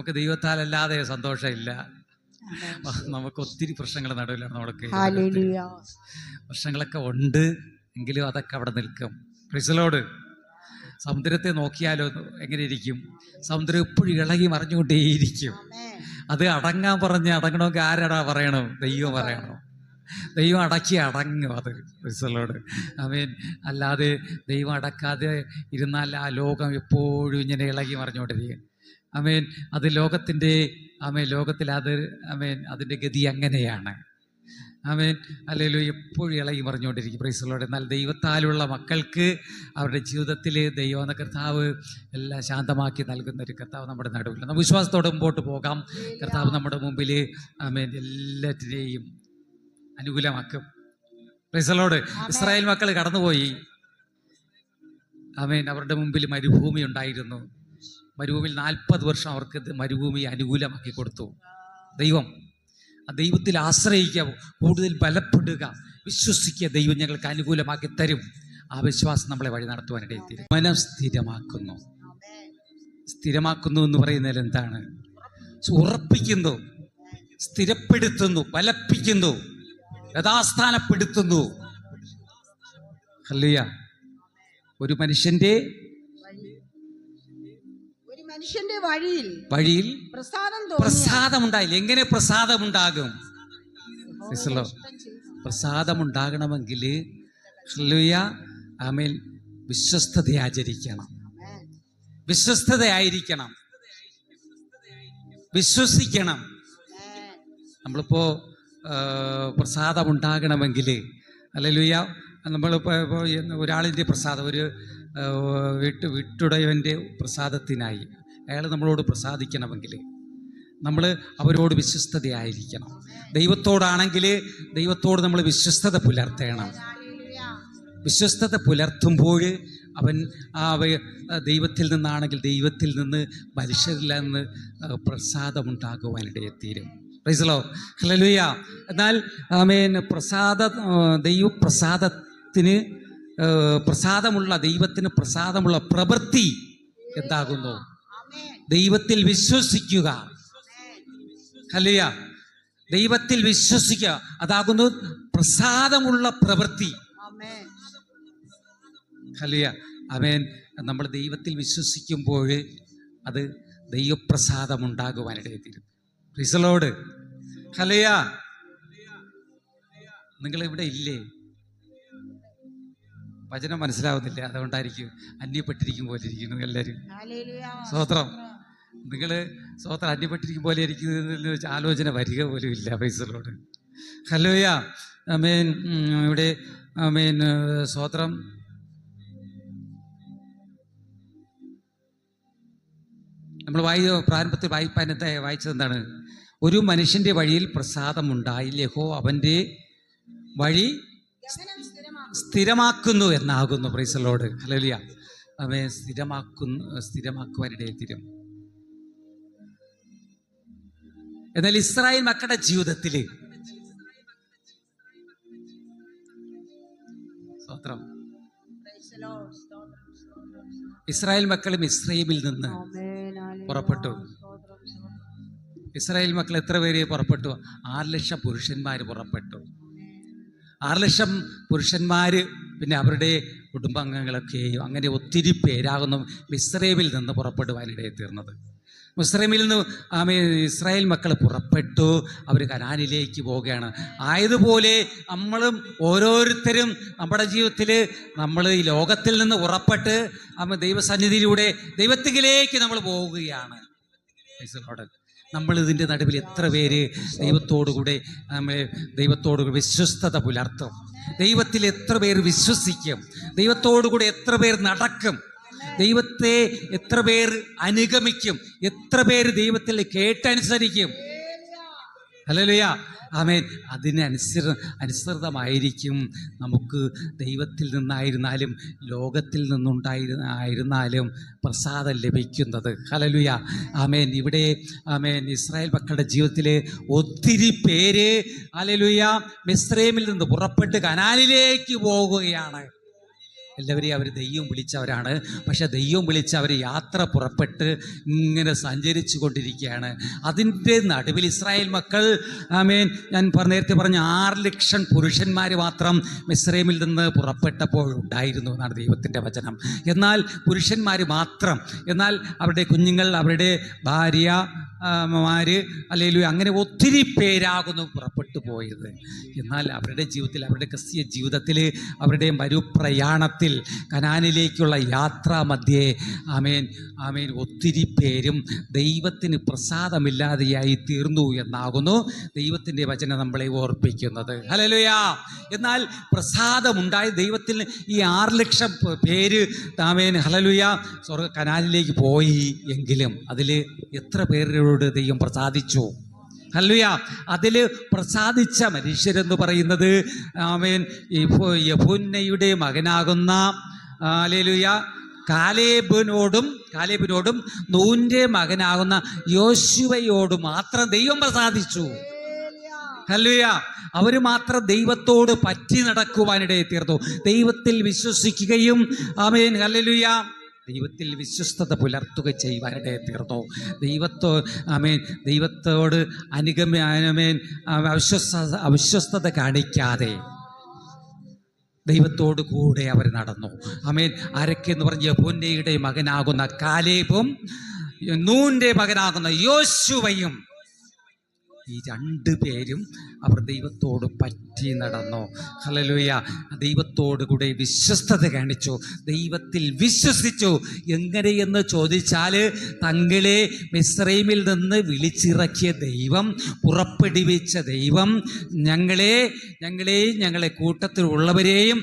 നമുക്ക് ദൈവത്താലല്ലാതെ സന്തോഷമില്ല. നമുക്ക് ഒത്തിരി പ്രശ്നങ്ങൾ നടുവിലാണ്. നമ്മളൊക്കെ പ്രശ്നങ്ങളൊക്കെ ഉണ്ട്, എങ്കിലും അതൊക്കെ അവിടെ നിൽക്കും. Price the Lord. സമുദ്രത്തെ നോക്കിയാലോ എങ്ങനെ ഇരിക്കും? സമുദ്രം എപ്പോഴും ഇളകി മറിഞ്ഞുകൊണ്ടേയിരിക്കും. അത് അടങ്ങാൻ പറഞ്ഞ് അടങ്ങണമെങ്കിൽ ആരാടാ പറയണം? ദൈവം പറയണം. ദൈവം അടക്കി അടങ്ങും അത്. Praise the Lord. ആമേൻ. അല്ലാതെ ദൈവം അടക്കാതെ ഇരുന്നാൽ ആ ലോകം എപ്പോഴും ഇങ്ങനെ ഇളകി മറിഞ്ഞുകൊണ്ടിരിക്കും. ആമേൻ. അത് ലോകത്തിൻ്റെ ലോകത്തിൽ അത് അതിൻ്റെ ഗതി അങ്ങനെയാണ്. ആമേൻ. ഹല്ലേലൂയ. എപ്പോഴും ഇളകി മറിഞ്ഞുകൊണ്ടിരിക്കും. Price the Lord. എന്നാൽ ദൈവത്താലുള്ള മക്കൾക്ക് അവരുടെ ജീവിതത്തിൽ ദൈവം എന്ന കർത്താവ് എല്ലാം ശാന്തമാക്കി നൽകുന്ന ഒരു കർത്താവ് നമ്മുടെ നടുവിൽ. നമുക്ക് വിശ്വാസത്തോടെ മുമ്പോട്ട് പോകാം. കർത്താവ് നമ്മുടെ മുമ്പിൽ എല്ലാറ്റിനെയും അനുകൂലമാക്കും. Praise the Lord. ഇസ്രായേൽ മക്കൾ കടന്നുപോയി. അവരുടെ മുമ്പിൽ മരുഭൂമി ഉണ്ടായിരുന്നു. മരുഭൂമിയിൽ 40 വർഷം അവർക്ക് മരുഭൂമി അനുകൂലമാക്കി കൊടുത്തു ദൈവം. ആ ദൈവത്തിൽ ആശ്രയിക്കുക, കൂടുതൽ ബലപ്പെടുക, വിശ്വസിക്കുക. ദൈവം ഞങ്ങൾക്ക് അനുകൂലമാക്കി തരും. ആ വിശ്വാസം നമ്മളെ വഴി നടത്തുവാനിടയിൽ തീരും. മനം സ്ഥിരമാക്കുന്നു. സ്ഥിരമാക്കുന്നു എന്ന് പറയുന്നതിൽ എന്താണ്? ഉറപ്പിക്കുന്നു, സ്ഥിരപ്പെടുത്തുന്നു, ബലപ്പിക്കുന്നു, യഥാസ്ഥാനപ്പെടുത്തുന്നു. ഹല്ലേലൂയ. ഒരു മനുഷ്യന്റെ വഴിയിൽ പ്രസാദമുണ്ടായില്ല. എങ്ങനെ പ്രസാദമുണ്ടാകും? പ്രസാദമുണ്ടാകണമെങ്കിൽ ഹല്ലേലൂയ ആമേൻ വിശ്വസ്തത ആചരിക്കണം. വിശ്വസ്തതയായിരിക്കണം, വിശ്വസിക്കണം. നമ്മളിപ്പോ പ്രസാദമുണ്ടാകണമെങ്കിൽ ഹല്ലേലൂയ നമ്മളിപ്പോൾ ഒരാളിൻ്റെ പ്രസാദം, ഒരു വീട്ടുടയവൻ്റെ പ്രസാദത്തിനായി അയാൾ നമ്മളോട് പ്രസാദിക്കണമെങ്കിൽ നമ്മൾ അവരോട് വിശ്വസ്തതയായിരിക്കണം. ദൈവത്തോടാണെങ്കിൽ ദൈവത്തോട് നമ്മൾ വിശ്വസ്തത പുലർത്തണം. വിശ്വസ്തത പുലർത്തുമ്പോൾ അവൻ ദൈവത്തിൽ നിന്നാണെങ്കിൽ ദൈവത്തിൽ നിന്ന്, മനുഷ്യരിൽ നിന്ന് പ്രസാദമുണ്ടാകുവാനിടയെത്തീരും. Praise the Lord. ഹല്ലേലൂയ. എന്നാൽ ദൈവപ്രസാദത്തിന് പ്രസാദമുള്ള ദൈവത്തിന് പ്രസാദമുള്ള പ്രവൃത്തി എന്താകുന്നു? ദൈവത്തിൽ വിശ്വസിക്കുക. ഹല്ലേലൂയ. ദൈവത്തിൽ വിശ്വസിക്കുക, അതാകുന്നു പ്രസാദമുള്ള പ്രവൃത്തി. ഹല്ലേലൂയ. ആമേൻ. നമ്മൾ ദൈവത്തിൽ വിശ്വസിക്കുമ്പോൾ അത് ദൈവപ്രസാദമുണ്ടാകുവാനിടയെത്തീരും. Praise the Lord. ഹല്ലേലൂയ. നിങ്ങളിവിടെ ഇല്ലേ? വചനം മനസ്സിലാവുന്നില്ല, അതുകൊണ്ടായിരിക്കും അന്യപ്പെട്ടിരിക്കും പോലെ ഇരിക്കുന്നു എല്ലാവരും. സ്തോത്രം. നിങ്ങൾ സ്തോത്രം അന്യപ്പെട്ടിരിക്കും പോലെ ഇരിക്കുന്നതിന് ആലോചന വരിക പോലും ഇല്ല. Price the Lord. ഹല്ലേലൂയ. ആമേൻ. ഇവിടെ ആമേൻ സ്തോത്രം. നമ്മൾ പ്രാരംഭത്തിൽ വായിച്ചത് എന്താണ്? ഒരു മനുഷ്യന്റെ വഴിയിൽ പ്രസാദമുണ്ടായില്ല, യഹോവ അവന്റെ വഴി സ്ഥിരമാക്കുന്നു എന്നാകുന്നു. Price the Lord. ഹല്ലേലൂയ. അവൻ സ്ഥിരമാക്കുവാനിടയിൽ തീരും. എന്നാൽ ഇസ്രായേൽ മക്കളുടെ ജീവിതത്തിൽ ഇസ്രായേൽ മക്കളും ഇസ്രയേലിൽ നിന്ന് പുറപ്പെട്ടു. ഇസ്രായേൽ മക്കൾ എത്ര പേര് പുറപ്പെട്ടു? 6 ലക്ഷം പുരുഷന്മാർ പുറപ്പെട്ടു. 6 ലക്ഷം പുരുഷന്മാർ, പിന്നെ അവരുടെ കുടുംബാംഗങ്ങളൊക്കെയും, അങ്ങനെ ഒത്തിരി പേരാകുന്നു മിസ്രയീമിൽ നിന്ന് പുറപ്പെടുവാനിടയിൽ തീർന്നത്. മിസ്രയീമിൽ നിന്ന് ഇസ്രായേൽ മക്കൾ പുറപ്പെട്ടു, അവർ കനാനിലേക്ക് പോവുകയാണ്. ആയതുപോലെ നമ്മളും ഓരോരുത്തരും നമ്മുടെ ജീവിതത്തിൽ നമ്മൾ ഈ ലോകത്തിൽ നിന്ന് പുറപ്പെട്ട് ദൈവസന്നിധിയിലൂടെ ദൈവത്തിലേക്ക് നമ്മൾ പോവുകയാണ്. നമ്മൾ ഇതിൻ്റെ നടുവിൽ എത്ര പേര് ദൈവത്തോടുകൂടെ വിശ്വസ്തത പുലർത്തും? ദൈവത്തിൽ എത്ര പേർ വിശ്വസിക്കും? ദൈവത്തോടുകൂടെ എത്ര പേർ നടക്കും? ദൈവത്തെ എത്ര പേർ അനുഗമിക്കും? എത്ര പേര് ദൈവത്തിൽ കേട്ടനുസരിക്കും? ഹല്ലേലൂയ. ആമേൻ. അനുസൃതമായിരിക്കും നമുക്ക് ദൈവത്തിൽ നിന്നായിരുന്നാലും ലോകത്തിൽ നിന്നുണ്ടായിരുന്നാലും പ്രസാദം ലഭിക്കുന്നത്. ഹല്ലേലൂയ. ആമേൻ. ഇവിടെ ആമേൻ ഇസ്രായേൽ മക്കളുടെ ജീവിതത്തിൽ ഒത്തിരി പേര് ഹല്ലേലൂയ മിസ്രയീമിൽ നിന്ന് പുറപ്പെട്ട് കനാനിലേക്ക് പോകുകയാണ്. എല്ലാവരെയും അവർ ദൈവം വിളിച്ചവരാണ്. പക്ഷെ ദൈവം വിളിച്ച് അവർ യാത്ര പുറപ്പെട്ട് ഇങ്ങനെ സഞ്ചരിച്ചു കൊണ്ടിരിക്കുകയാണ്. അതിൻ്റെ നടുവിൽ ഇസ്രായേൽ മക്കൾ ഞാൻ നേരത്തെ പറഞ്ഞ 6 ലക്ഷം പുരുഷന്മാർ മാത്രം മിസ്രൈമിൽ നിന്ന് പുറപ്പെട്ടപ്പോൾ ഉണ്ടായിരുന്നു എന്നാണ് ദൈവത്തിൻ്റെ വചനം. എന്നാൽ പുരുഷന്മാർ മാത്രം, എന്നാൽ അവരുടെ കുഞ്ഞുങ്ങൾ, അവരുടെ ഭാര്യ മാര് അല്ലെങ്കിൽ അങ്ങനെ ഒത്തിരി പേരാകുന്നു പുറപ്പെട്ടു പോയത്. എന്നാൽ അവരുടെ ജീവിതത്തിൽ, അവരുടെ ക്രിസ്തീയ ജീവിതത്തിൽ, അവരുടെ മരുപ്രയാണത്തിൽ കനാനിലേക്കുള്ള യാത്രാ മധ്യേ ഒത്തിരി പേരും ദൈവത്തിന് പ്രസാദമില്ലാതെയായി തീർന്നു എന്നാകുന്നു ദൈവത്തിൻ്റെ വചനം നമ്മളെ ഓർപ്പിക്കുന്നത്. ഹല്ലേലൂയ. എന്നാൽ പ്രസാദമുണ്ടായ ദൈവത്തിന് ഈ 6 ലക്ഷം പേര് ഹല്ലേലൂയ കനാനിലേക്ക് പോയി എങ്കിലും അതിൽ എത്ര പേരോട് ദൈവം പ്രസാദിച്ചു? ഹല്ലേലൂയ. അതിൽ പ്രസാദിച്ച മനുഷ്യരെന്ന് പറയുന്നത് യെഫുന്നയുടെ മകനാകുന്ന ഹല്ലേലൂയ കാലേബിനോടും നൂന്റെ മകനാകുന്ന യോശുവയോട് മാത്രം ദൈവം പ്രസാദിച്ചു. ഹല്ലേലൂയ. അവർ മാത്രം ദൈവത്തോട് പറ്റി നടക്കുവാനിടയെ തീർന്നു. ദൈവത്തിൽ വിശ്വസിക്കുകയും ഹല്ലേലൂയ ദൈവത്തിൽ വിശ്വസ്തത പുലർത്തുക ചെയ്യുവാനിടയെ തീർന്നു. ദൈവത്തോട് അവിശ്വസ്തത കാണിക്കാതെ ദൈവത്തോട് കൂടെ അവർ നടന്നു. ആരൊക്കെയെന്ന് പറഞ്ഞ യെഫുന്നയുടെ മകനാകുന്ന കാലേബും നൂന്റെ മകനാകുന്ന യോശുവയും, ഈ 2 പേരും അവർ ദൈവത്തോട് പറ്റി നടന്നു. ഹല്ലേലൂയ. ദൈവത്തോട് കൂടെ വിശ്വസ്തത കാണിച്ചു, ദൈവത്തിൽ വിശ്വസിച്ചു. എങ്ങനെയെന്ന് ചോദിച്ചാൽ, തങ്ങളെ മിസ്രൈമിൽ നിന്ന് വിളിച്ചിറക്കിയ ദൈവം, പുറപ്പെടുവിച്ച ദൈവം, ഞങ്ങളെ കൂട്ടത്തിലുള്ളവരെയും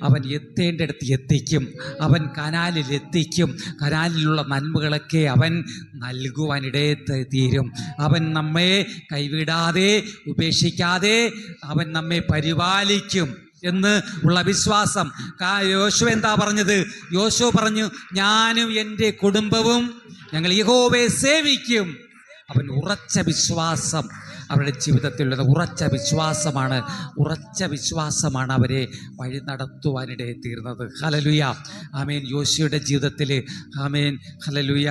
അവൻ എത്തേണ്ടിടത്ത് എത്തിക്കും. അവൻ കനാലിൽ എത്തിക്കും. കനാലിലുള്ള നന്മകളൊക്കെ അവൻ നൽകുവാനിടയെ തീരും. അവൻ നമ്മെ കൈവിടാതെ ഉപേക്ഷിക്കാതെ അവൻ നമ്മെ പരിപാലിക്കും എന്ന് ഉള്ള വിശ്വാസം. യോശുവ എന്താ പറഞ്ഞത്? യോശുവ പറഞ്ഞു, ഞാനും എൻ്റെ കുടുംബവും ഞങ്ങൾ യഹോവയെ സേവിക്കും. അവൻ ഉറച്ച വിശ്വാസം അവരുടെ ജീവിതത്തിലുള്ളത്. ഉറച്ച വിശ്വാസമാണ് അവരെ വഴി നടത്തുവാനിടയെ തീർന്നത്. ഹല്ലേലൂയ. യോശുവയുടെ ജീവിതത്തിൽ ഹല്ലേലൂയ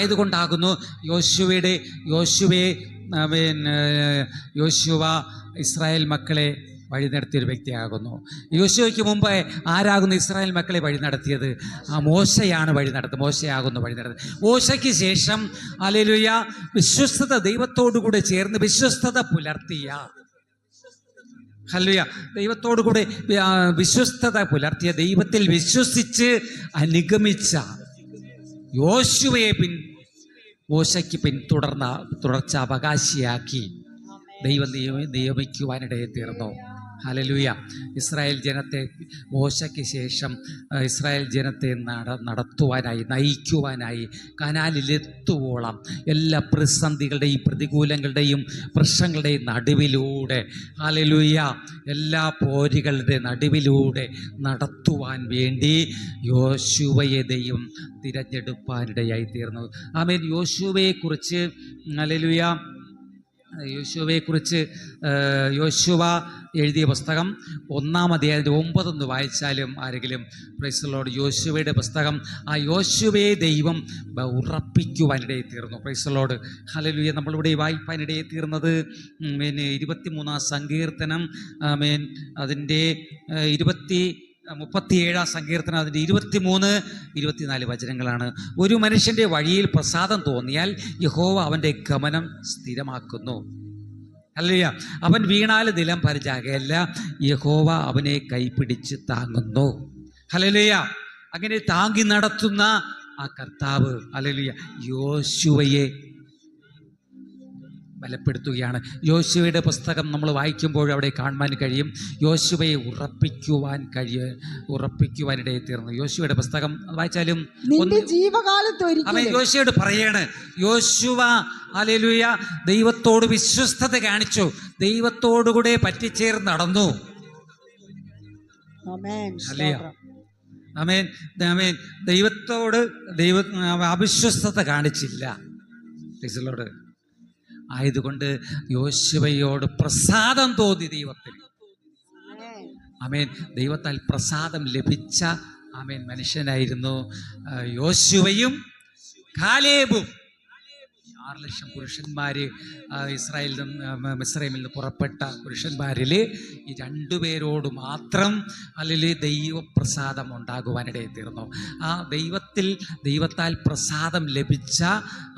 അതുകൊണ്ടാകുന്നു യോശുവ ഇസ്രായേൽ മക്കളെ വഴി നടത്തിയൊരു വ്യക്തിയാകുന്നു. യോശുവയ്ക്ക് മുമ്പ് ആരാകുന്നു ഇസ്രായേൽ മക്കളെ വഴി നടത്തിയത്? മോശയാണ് വഴി നടത്തുന്നത്. മോശയാകുന്നു വഴി നടത്തുന്നത്. മോശയ്ക്ക് ശേഷം ഹല്ലേലൂയ വിശ്വസ്തത, ദൈവത്തോടുകൂടെ ചേർന്ന് വിശ്വസ്തത പുലർത്തിയ, ഹല്ലേലൂയ, ദൈവത്തോടു കൂടെ വിശ്വസ്തത പുലർത്തിയ, ദൈവത്തിൽ വിശ്വസിച്ച് അനുഗമിച്ച യോശുവയെ മോശയ്ക്ക് തുടർച്ച അവകാശിയാക്കി ദൈവം നിയമിക്കുവാനിടയെ തീർന്നു. ഹല്ലേലൂയ. ഇസ്രായേൽ ജനത്തെ മോശയ്ക്ക് ശേഷം ഇസ്രായേൽ ജനത്തെ നടത്തുവാനായി, നയിക്കുവാനായി കനാലിലെത്തുവോളം എല്ലാ പ്രതിസന്ധികളുടെയും പ്രതികൂലങ്ങളുടെയും പ്രശ്നങ്ങളുടെയും നടുവിലൂടെ, ഹല്ലേലൂയ, എല്ലാ പോരുകളുടെ നടുവിലൂടെ നടത്തുവാൻ വേണ്ടി യോശുവയെ ദൈവം തിരഞ്ഞെടുപ്പാനിടയായി തീർന്നു. യോശുവയെക്കുറിച്ച് ഹല്ലേലൂയ യോശുവ എഴുതിയ പുസ്തകം 1-ാം അധ്യായത്തിൻ്റെ 9 വായിച്ചാലും ആരെങ്കിലും പ്രൈസ് ദി ലോർഡ്, യോശുവയുടെ പുസ്തകം, ആ യോശുവയെ ദൈവം ഉറപ്പിക്കുവാനിടയെ തീർന്നു. Praise the Lord. ഹല്ലേലൂയ. നമ്മളിവിടെ വായിപ്പാനിടയെ തീർന്നത് 23-ാം സങ്കീർത്തനം, അതിൻ്റെ 37-ാം സങ്കീർത്തനം, അതിൻ്റെ 23-24 വചനങ്ങളാണ്. ഒരു മനുഷ്യൻ്റെ വഴിയിൽ പ്രസാദം തോന്നിയാൽ യഹോവ അവൻ്റെ ഗമനം സ്ഥിരമാക്കുന്നു. ഹല്ലേലൂയ. അവൻ വീണാൽ നിലം പരിചാകയല്ല, യഹോവ അവനെ കൈപിടിച്ച് താങ്ങുന്നു. ഹല്ലേലൂയ. അങ്ങനെ താങ്ങി നടത്തുന്ന ആ കർത്താവ് ഹല്ലേലൂയ യോശുവയെ ബലപ്പെടുത്തുകയാണ്. യോശുവയുടെ പുസ്തകം നമ്മൾ വായിക്കുമ്പോൾ അവിടെ കാണുവാൻ കഴിയും, യോശുവയെ ഉറപ്പിക്കുവാനിടയെ തീർന്നു. യോശുവയുടെ പുസ്തകം വായിച്ചാലും അവൻ യോശുവയോട് പറയാണ്, യോശുവ ഹല്ലേലൂയ ദൈവത്തോട് വിശ്വസ്തത കാണിച്ചു, ദൈവത്തോടുകൂടെ പറ്റിച്ചേർന്ന് നടന്നു. ദൈവത്തോട് അവിശ്വസ്തത കാണിച്ചില്ല. ആയതുകൊണ്ട് യോശുവയോട് പ്രസാദം തോന്നി ദൈവത്തിന്. ആമേൻ ദൈവത്താൽ പ്രസാദം ലഭിച്ച ആമേൻ മനുഷ്യനായിരുന്നു യോശുവയും കാലേബും. 6 ലക്ഷം പുരുഷന്മാര് ഇസ്രായേലിൽ നിന്ന് മിസ്രൈമിൽ നിന്ന് പുറപ്പെട്ട പുരുഷന്മാരിൽ ഈ 2 പേരോട് മാത്രം അല്ലെങ്കിൽ ദൈവപ്രസാദം ഉണ്ടാകുവാനിടയിൽ തീർന്നു. ആ ദൈവത്താൽ പ്രസാദം ലഭിച്ച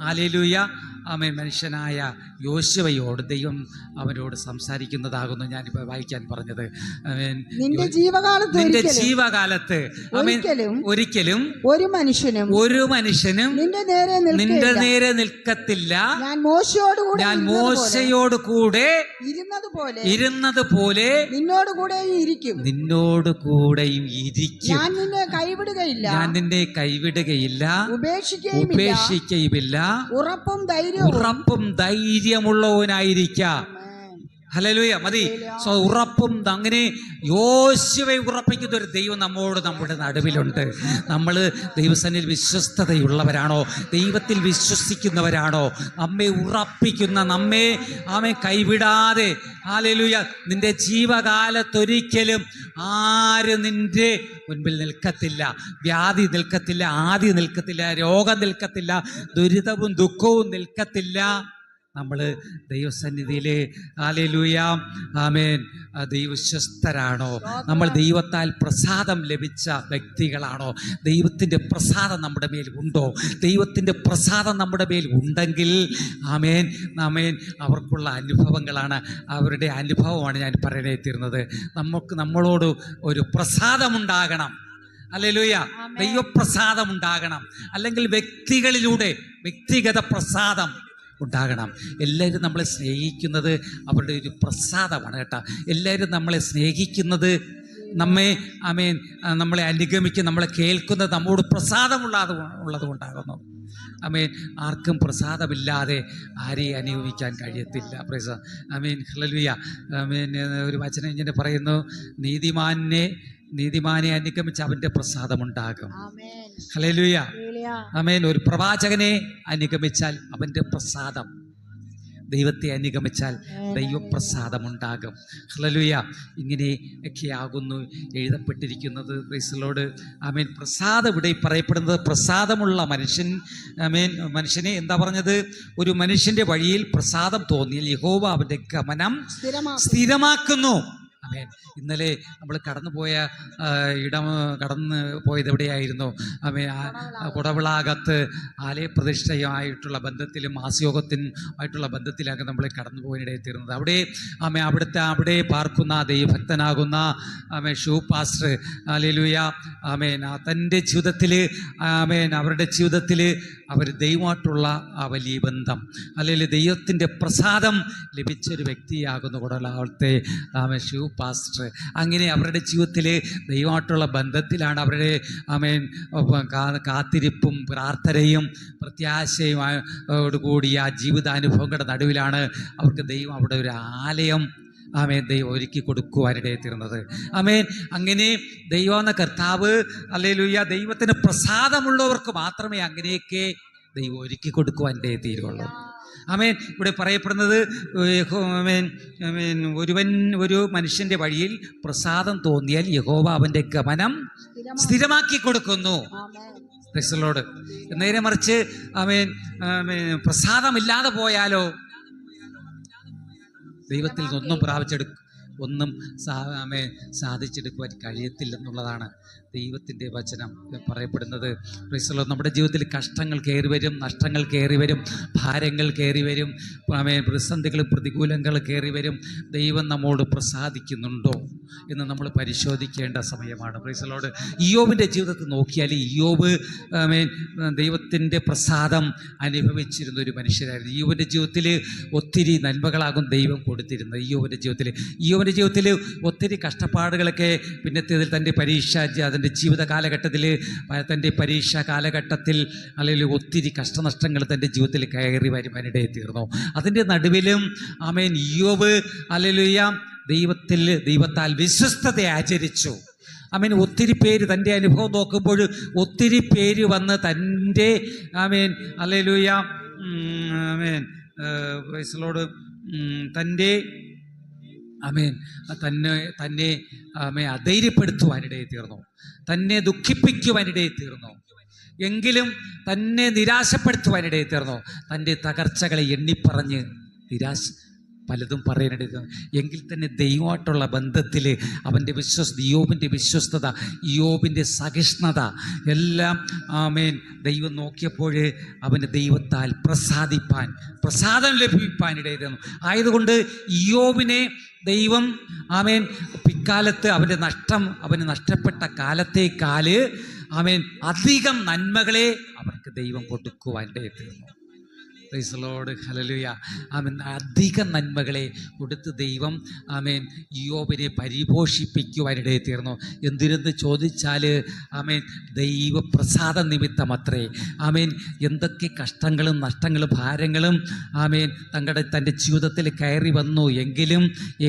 ഹല്ലേലൂയ ആമേൻ മനുഷ്യനായ യോശുവയോട് ദൈവം അവനോട് സംസാരിക്കുന്നതാകുന്നു ഞാനിപ്പോൾ വായിക്കാൻ പറഞ്ഞത്. നിന്റെ ജീവകാലത്ത് ഒരിക്കലും ഒരു മനുഷ്യനും നിന്റെ നേരെ നിൽക്കത്തില്ല. ഞാൻ മോശയോട് കൂടെ ഇരുന്നത് പോലെ നിന്നോട് കൂടെയും ഇരിക്കും. ഞാൻ നിന്നെ കൈവിടുകയില്ല, ഉപേക്ഷിക്കുകയുമില്ല. ഉറപ്പും ധൈര്യമുള്ളവനായിരിക്കാം. ഹല്ലേലൂയ. മതി. ഉറപ്പും അങ്ങനെ യോശുവയെ ഉറപ്പിക്കുന്ന ഒരു ദൈവം നമ്മുടെ നടുവിലുണ്ട്. നമ്മൾ ദൈവസന്നിധിയിൽ വിശ്വസ്തതയുള്ളവരാണോ, ദൈവത്തിൽ വിശ്വസിക്കുന്നവരാണോ, നമ്മെ ഉറപ്പിക്കുന്ന, നമ്മെ കൈവിടാതെ ഹല്ലേലൂയ നിന്റെ ജീവകാലത്തൊരിക്കലും ആരും നിന്റെ മുൻപിൽ നിൽക്കത്തില്ല. വ്യാധി നിൽക്കത്തില്ല, ആദി നിൽക്കത്തില്ല, രോഗം നിൽക്കത്തില്ല, ദുരിതവും ദുഃഖവും നിൽക്കത്തില്ല. നമ്മൾ ദൈവസന്നിധിയിൽ ഹല്ലേലൂയ ആമേൻ ദൈവവിശ്വസ്തരാണോ, നമ്മൾ ദൈവത്താൽ പ്രസാദം ലഭിച്ച വ്യക്തികളാണോ, ദൈവത്തിൻ്റെ പ്രസാദം നമ്മുടെ മേൽ ഉണ്ടോ? ദൈവത്തിൻ്റെ പ്രസാദം നമ്മുടെ മേൽ ഉണ്ടെങ്കിൽ ആമേൻ അവർക്കുള്ള അനുഭവങ്ങളാണ്, അവരുടെ അനുഭവമാണ് ഞാൻ പറയണേ തീർന്നത്. നമ്മളോട് ഒരു പ്രസാദമുണ്ടാകണം. ഹല്ലേലൂയ. ദൈവപ്രസാദം ഉണ്ടാകണം. അല്ലെങ്കിൽ വ്യക്തിഗത പ്രസാദം ഉണ്ടാകണം. എല്ലാവരും നമ്മളെ സ്നേഹിക്കുന്നത് അവരുടെ ഒരു പ്രസാദമാണ് കേട്ടോ. എല്ലാവരും നമ്മളെ സ്നേഹിക്കുന്നത്, നമ്മളെ അനുഗമിക്കും, നമ്മളെ കേൾക്കുന്നത് നമ്മോട് പ്രസാദമുള്ളത് കൊണ്ടാകുന്നു. ആർക്കും പ്രസാദമില്ലാതെ ആരെയും അനുഗമിക്കാൻ കഴിയത്തില്ല. ഹല്ലേലൂയ. ഒരു വചനം ഇങ്ങനെ പറയുന്നു, നീതിമാനെ അനുഗമിച്ച് അവന്റെ പ്രസാദമുണ്ടാകും. ഹല്ലേലൂയ. ഒരു പ്രവാചകനെ അനുഗമിച്ചാൽ അവന്റെ പ്രസാദം, ദൈവത്തെ അനുഗമിച്ചാൽ ദൈവപ്രസാദമുണ്ടാകും. ഹല്ലേലൂയ. ഇങ്ങനെയൊക്കെയാകുന്നു എഴുതപ്പെട്ടിരിക്കുന്നത്. Praise the Lord. പ്രസാദം ഇവിടെ പറയപ്പെടുന്നത് പ്രസാദമുള്ള മനുഷ്യനെ എന്താ പറഞ്ഞത്? ഒരു മനുഷ്യന്റെ വഴിയിൽ പ്രസാദം തോന്നിയാൽ യഹോവ അവന്റെ ഗമനം സ്ഥിരമാക്കുന്നു. ഇന്നലെ നമ്മൾ കടന്നു പോയത് എവിടെയായിരുന്നു? കുടവിളാകത്ത് ആലയപ്രതിഷ്ഠയുമായിട്ടുള്ള ബന്ധത്തിലും ആസ്യോഗത്തിനുമായിട്ടുള്ള ബന്ധത്തിലാണ് നമ്മൾ കടന്നു പോകാനിടയെത്തിയിരുന്നത്. അവിടെ പാർക്കുന്ന ദൈവഭക്തനാകുന്ന ഷൂ പാസ്റ്റർ ഹല്ലേലൂയ തൻ്റെ ജീവിതത്തിൽ അവരുടെ ജീവിതത്തിൽ അവർ ദൈവമായിട്ടുള്ള ആ വലിയ ബന്ധം അല്ലെങ്കിൽ ദൈവത്തിൻ്റെ പ്രസാദം ലഭിച്ചൊരു വ്യക്തിയാകുന്നു കുടവിളാകത്തെ ഷൂ പാസ്റ്റർ. അങ്ങനെ അവരുടെ ജീവിതത്തിൽ ദൈവമായിട്ടുള്ള ബന്ധത്തിലാണ് അവരുടെ കാത്തിരിപ്പും പ്രാർത്ഥനയും പ്രത്യാശയോടുകൂടിയ ജീവിതാനുഭവങ്ങളുടെ നടുവിലാണ് അവർക്ക് ദൈവം അവിടെ ഒരു ആലയം ദൈവം ഒരുക്കി കൊടുക്കുവാനിടയെ തീർന്നത്. അങ്ങനെ ദൈവമെന്ന കർത്താവ് ഹല്ലേലൂയ ദൈവത്തിന് പ്രസാദമുള്ളവർക്ക് മാത്രമേ അങ്ങനെയൊക്കെ ദൈവം ഒരുക്കി കൊടുക്കുവാനിടയെ തീരുള്ളൂ. ഇവിടെ പറയപ്പെടുന്നത് ഒരു മനുഷ്യന്റെ വഴിയിൽ പ്രസാദം തോന്നിയാൽ യഹോവ അവന്റെ ഗമനം സ്ഥിരമാക്കി കൊടുക്കുന്നു. Price the Lord. നേരെ മറിച്ച് പ്രസാദമില്ലാതെ പോയാലോ ദൈവത്തിൽ നിന്നൊന്നും ഒന്നും സാധിച്ചെടുക്കുവാൻ കഴിയത്തില്ലെന്നുള്ളതാണ് ദൈവത്തിൻ്റെ വചനം പറയപ്പെടുന്നത്. നമ്മുടെ ജീവിതത്തിൽ കഷ്ടങ്ങൾ കയറി വരും, നഷ്ടങ്ങൾ കയറി വരും, ഭാരങ്ങൾ കയറി വരും, പ്രതിസന്ധികളും പ്രതികൂലങ്ങൾ കയറി വരും. ദൈവം നമ്മോട് പ്രസാദിക്കുന്നുണ്ടോ എന്ന് നമ്മൾ പരിശോധിക്കേണ്ട സമയമാണ്. Price the Lord. ഇയ്യോബിൻ്റെ ജീവിതത്തിൽ നോക്കിയാൽ ഇയ്യോബ് ദൈവത്തിൻ്റെ പ്രസാദം അനുഭവിച്ചിരുന്ന ഒരു മനുഷ്യരായിരുന്നു. ഇയ്യോബിൻ്റെ ജീവിതത്തിൽ ഒത്തിരി നന്മകളാകും ദൈവം കൊടുത്തിരുന്നത്. ഇയ്യോബിൻ്റെ ജീവിതത്തിൽ ഒത്തിരി കഷ്ടപ്പാടുകളൊക്കെ പിന്നത്തേതിൽ തൻ്റെ അതിൻ്റെ ജീവിത കാലഘട്ടത്തിൽ തൻ്റെ പരീക്ഷാ കാലഘട്ടത്തിൽ അല്ലെങ്കിൽ ഒത്തിരി കഷ്ടനഷ്ടങ്ങൾ തൻ്റെ ജീവിതത്തിൽ കയറി വരുവാനിടയിൽ തീർന്നു. അതിൻ്റെ നടുവിലും ഇയ്യോബ് ഹല്ലേലൂയ ദൈവത്താൽ വിശ്വസ്തത ആചരിച്ചു. ഒത്തിരി പേര് തൻ്റെ അനുഭവം നോക്കുമ്പോൾ ഒത്തിരി പേര് വന്ന് തൻ്റെ ഹല്ലേലൂയ പ്രൈസ് ദി ലോർഡ് തൻ്റെ ആമേൻ തന്നെ ആമേൻ അധൈര്യപ്പെടുത്തുവാനിടയിൽ തീർന്നു, തന്നെ ദുഃഖിപ്പിക്കുവാനിടയിൽ തീർന്നു, എങ്കിലും തന്നെ നിരാശപ്പെടുത്തുവാനിടയിൽ തീർന്നു, തൻ്റെ തകർച്ചകളെ എണ്ണിപ്പറഞ്ഞ് പലതും പറയാനിടയിൽ എങ്കിൽ തന്നെ ദൈവമായിട്ടുള്ള ബന്ധത്തിൽ അവൻ്റെ യോബിൻ്റെ വിശ്വസ്തത, യോബിൻ്റെ സഹിഷ്ണുത എല്ലാം ആമേൻ ദൈവം നോക്കിയപ്പോൾ അവന് ദൈവത്താൽ പ്രസാദം ലഭിപ്പാനിടയിൽ തീർന്നു. ആയതുകൊണ്ട് യോബിനെ ദൈവം ആമേൻ പിൽക്കാലത്ത് അവന് നഷ്ടപ്പെട്ട കാലത്തേക്കാല് ആമേൻ അധികം നന്മകളെ അവർക്ക് ദൈവം കൊടുക്കുവാനിടയിൽ തീർന്നു. പ്രൈസ് ദി ലോർഡ്, ഹല്ലേലൂയ. ആമേൻ. അധികം നന്മകളെ കൊടുത്ത് ദൈവം ആമേൻ യോബിനെ പരിപോഷിപ്പിക്കുവാനിടയിൽ തീർന്നു. എന്തിനെന്ന് ചോദിച്ചാൽ ആമേൻ ദൈവപ്രസാദ നിമിത്തം അത്രേ. ആമേൻ. എന്തൊക്കെ കഷ്ടങ്ങളും നഷ്ടങ്ങളും ഭാരങ്ങളും ആമേൻ തൻ്റെ ജീവിതത്തിൽ കയറി വന്നു എങ്കിലും,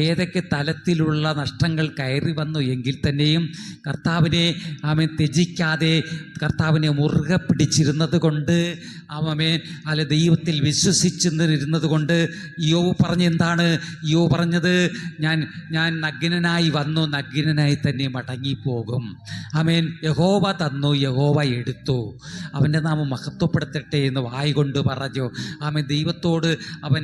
ഏതൊക്കെ തലത്തിലുള്ള നഷ്ടങ്ങൾ കയറി വന്നു എങ്കിൽ തന്നെയും കർത്താവിനെ ആമേൻ ത്യജിക്കാതെ കർത്താവിനെ മുറുകെ പിടിച്ചിരുന്നത് കൊണ്ട് ആമേൻ ദൈവത്തിൽ വിശ്വസിച്ചിരുന്നത് കൊണ്ട് യോബ് എന്താണ് യോബ് പറഞ്ഞത്? ഞാൻ നഗ്നനായി വന്നു, നഗ്നനായി തന്നെ മടങ്ങിപ്പോകും. ആമേൻ. യഹോവ തന്നു, യഹോവ എടുത്തു, അവൻ്റെ നാമം മഹത്വപ്പെടുത്തട്ടെ എന്ന് വായ്കൊണ്ട് പറഞ്ഞു. ആമേൻ. ദൈവത്തോട് അവൻ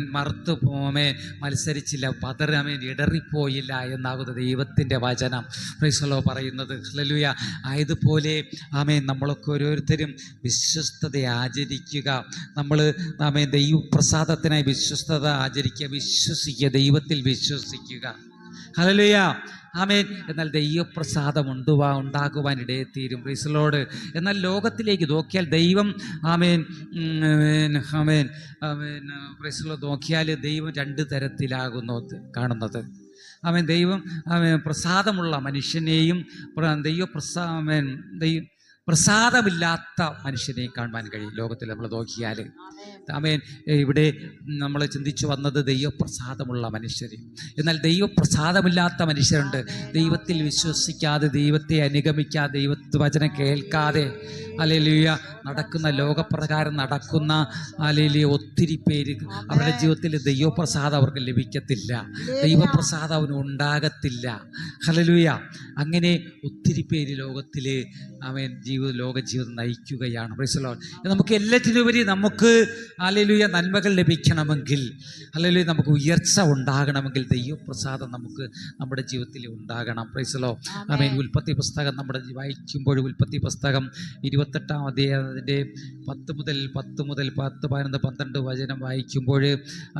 മത്സരിച്ചില്ല, ആമേൻ ഇടറിപ്പോയില്ല എന്നാകുന്ന ദൈവത്തിൻ്റെ വചനം പ്രൈസ് ദി ലോർഡ് പറയുന്നത്. ഹല്ലേലൂയ. ആയതുപോലെ ആമേൻ നമ്മളൊക്കെ ഓരോരുത്തരും വിശ്വസ്തത ആചരിക്കുക. നമ്മൾ ആമേൻ ദൈവപ്രസാദത്തിനായി വിശ്വസ്തത ആചരിക്കുക, വിശ്വസിക്കുക, ദൈവത്തിൽ വിശ്വസിക്കുക. ഹല്ലേലൂയ. ആമേൻ. എന്നാൽ ദൈവപ്രസാദം ഉണ്ടാകുവാനിടയിൽ തീരും. Praise the Lord. എന്നാൽ ലോകത്തിലേക്ക് നോക്കിയാൽ ദൈവം ആമേൻ ആമേൻ ആമേൻ പ്രൈസ് ദി ലോർഡ് നോക്കിയാൽ ദൈവം രണ്ട് തരത്തിലാകുന്നു കാണുന്നത്. ആമേൻ. ദൈവം ആമേൻ പ്രസാദമുള്ള മനുഷ്യനെയും പ്രസാദമില്ലാത്ത മനുഷ്യനെ കാണുവാൻ കഴിയും ലോകത്തിൽ നമ്മൾ നോക്കിയാൽ. ആമേൻ. ഇവിടെ നമ്മൾ ചിന്തിച്ചു വന്നത് ദൈവപ്രസാദമുള്ള മനുഷ്യർ. എന്നാൽ ദൈവപ്രസാദമില്ലാത്ത മനുഷ്യരുണ്ട്. ദൈവത്തിൽ വിശ്വസിക്കാതെ, ദൈവത്തെ അനുഗമിക്കാതെ, ദൈവവചനം കേൾക്കാതെ ഹല്ലേലൂയ നടക്കുന്ന, ലോകപ്രകാരം നടക്കുന്ന ഹല്ലേലൂയ ഒത്തിരി പേര് അവരുടെ ജീവിതത്തിൽ ദൈവപ്രസാദം അവർക്ക് ലഭിക്കത്തില്ല, ദൈവപ്രസാദം അവന് ഉണ്ടാകത്തില്ല. ഹല്ലേലൂയ. അങ്ങനെ ഒത്തിരി പേര് ലോകത്തിൽ ആമേൻ ലോക ജീവിതം നയിക്കുകയാണ്. Price the Lord. നമുക്ക് എല്ലാറ്റിനുപരി നമുക്ക് ഹല്ലേലൂയ നന്മകൾ ലഭിക്കണമെങ്കിൽ, ഹല്ലേലൂയ നമുക്ക് ഉയർച്ച ഉണ്ടാകണമെങ്കിൽ ദൈവപ്രസാദം നമുക്ക് നമ്മുടെ ജീവിതത്തിൽ ഉണ്ടാകണം. Praise the Lord. ആമേൻ. ഉൽപ്പത്തി പുസ്തകം നമ്മുടെ വായിക്കുമ്പോൾ, ഉൽപ്പത്തി പുസ്തകം 28-ാം അധ്യായത്തിൻ്റെ 10 മുതൽ 10, 11, 12 വചനം വായിക്കുമ്പോൾ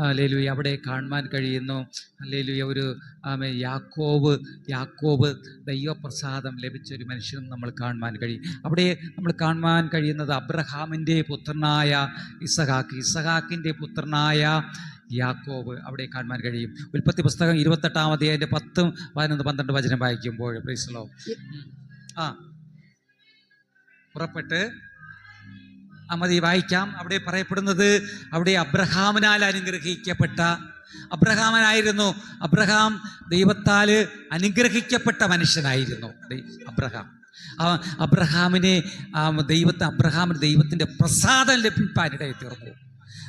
ഹല്ലേലൂയ അവിടെ കാണുവാൻ കഴിയുന്നു. ഹല്ലേലൂയ ഒരു ആമേൻ യാക്കോബ് ദൈവപ്രസാദം ലഭിച്ചൊരു മനുഷ്യനും നമ്മൾ കാണുവാൻ കഴിയും. അവിടെ നമ്മൾ കാണുവാൻ കഴിയുന്നത് അബ്രഹാമിൻ്റെ പുത്രനായ ഇസഹാക്കിൻ്റെ പുത്രനായ യാക്കോബ് അവിടെ കാണുവാൻ കഴിയും. ഉൽപ്പത്തി പുസ്തകം 28-ാം അധ്യായത്തിൻ്റെ 10, 11, 12 വചനം വായിക്കുമ്പോൾ പ്രൈസ് ദി ലോർഡ് പുറപ്പെട്ട് മതി വായിക്കാം. അവിടെ പറയപ്പെടുന്നത് അവിടെ അബ്രഹാമിനാൽ അനുഗ്രഹിക്കപ്പെട്ട അബ്രഹാമനായിരുന്നു. അബ്രഹാം ദൈവത്താൽ അനുഗ്രഹിക്കപ്പെട്ട മനുഷ്യനായിരുന്നു. അബ്രഹാമിന് ദൈവത്തിൻ്റെ പ്രസാദം ലഭിക്കാനിടയിൽ തീർന്നു.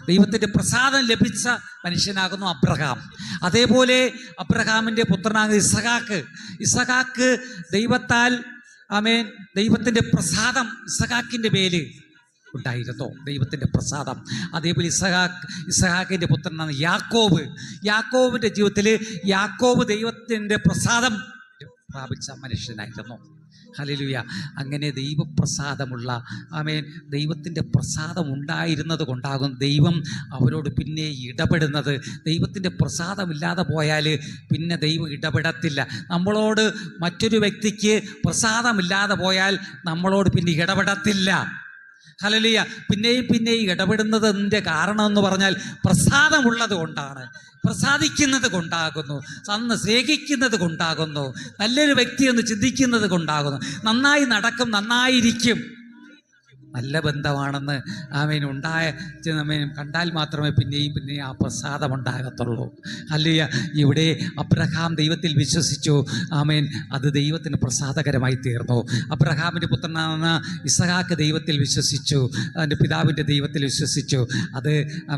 ദൈവത്തിൻ്റെ പ്രസാദം ലഭിച്ച മനുഷ്യനാകുന്നു അബ്രഹാം. അതേപോലെ അബ്രഹാമിൻ്റെ പുത്രനാകുന്ന ഇസഹാക്ക് ദൈവത്താൽ ആമേൻ ദൈവത്തിൻ്റെ പ്രസാദം ഇസഹാക്കിൻ്റെ മേല് ഉണ്ടായിരുന്നു, ദൈവത്തിൻ്റെ പ്രസാദം. അതേപോലെ ഇസഹാക്കിൻ്റെ പുത്രനാണ് യാക്കോബിൻ്റെ ജീവിതത്തിൽ യാക്കോബ് ദൈവത്തിൻ്റെ പ്രസാദം പ്രാപിച്ച മനുഷ്യനായിരുന്നു. ഹല്ലേലൂയ. അങ്ങനെ ദൈവപ്രസാദമുള്ള ആമേൻ ദൈവത്തിൻ്റെ പ്രസാദം ഉണ്ടായിരുന്നത് കൊണ്ടാകും ദൈവം അവരോട് പിന്നെ ഇടപെടുന്നത്. ദൈവത്തിൻ്റെ പ്രസാദമില്ലാതെ പോയാൽ പിന്നെ ദൈവം ഇടപെടത്തില്ല. നമ്മളോട് മറ്റൊരു വ്യക്തിക്ക് പ്രസാദമില്ലാതെ പോയാൽ നമ്മളോട് പിന്നെ ഇടപെടത്തില്ല. ഹല്ലേലൂയ. പിന്നെയും ഇടപെടുന്നതിൻ്റെ കാരണം എന്ന് പറഞ്ഞാൽ പ്രസാദമുള്ളത് കൊണ്ടാണ്, പ്രസാദിക്കുന്നത് കൊണ്ടാകുന്നു, സ്നേഹിക്കുന്നത് കൊണ്ടാകുന്നു, നല്ലൊരു വ്യക്തിയെന്ന് ചിന്തിക്കുന്നത് കൊണ്ടാകുന്നു, നന്നായി നടക്കും, നന്നായിരിക്കും. നല്ല ബന്ധമാണെന്ന് ആമേൻ കണ്ടാൽ മാത്രമേ പിന്നെയും ആ പ്രസാദം ഉണ്ടാകത്തുള്ളൂ. ഹല്ലേലൂയ. ഇവിടെ അബ്രഹാം ദൈവത്തിൽ വിശ്വസിച്ചു. ആമേൻ. അത് ദൈവത്തിന് പ്രസാദകരമായി തീർന്നു. അബ്രഹാമിൻ്റെ പുത്രനാണെന്ന ഇസഹാക്ക് ദൈവത്തിൽ വിശ്വസിച്ചു, അതിൻ്റെ പിതാവിൻ്റെ ദൈവത്തിൽ വിശ്വസിച്ചു. അത്